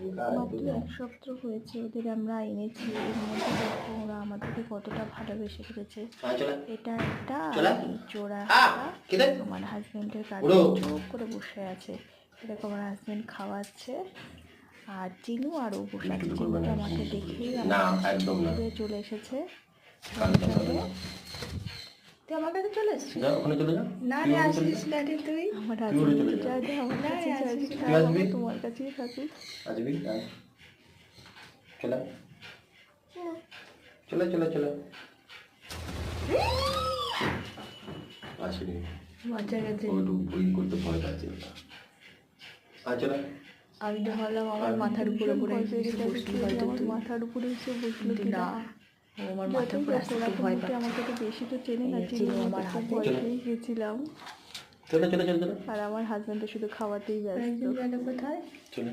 মাত্র এক সপ্তাহ হয়েছে ওদের আমরা এনেছি, এর মধ্যে দেখো ওরা আমাদেরকে কতটা ভালোবেসে ফেলেছে। এটা একটা জোড়া একটা আমার হাজবেন্ডের কাছে চুপ করে বসে আছে। এরকম আমার হাজবেন্ড খাওয়াচ্ছে আর চিনু আর ও বসে আছে। চিনুটা আমাকে দেখেই আমার চলে এসেছে। তুই আমার কাছে চলে এসেছিস? ওখানে চলে যা। না রে আসিস না রে তুই। আমার হাজবেন্ড চাইলে আমার কাছে চাইলে তোমার কাছেই থাকুক। আসবি চলে চলে চলে চলে আসবি। মজা গেছে। ওটু বই করতে ভয় পাচ্ছে। চলে। আমি তো ভাবলাম আমার মাথার উপরে পড়ে বসলি হয়তো তুই। মাথার উপরে এসে বসলো না, ও আমার মাথার উপরে আসতে ভয় পায়। আমাকে তো বেশি তো চেনে না, চিনি আমার হাতে ভয় গেছিলাম। চলে চলে চলে চলে। আর আমার হাজবেন্ড তো শুধু খাওয়াতেই ব্যস্ত। কোথায়? চলে।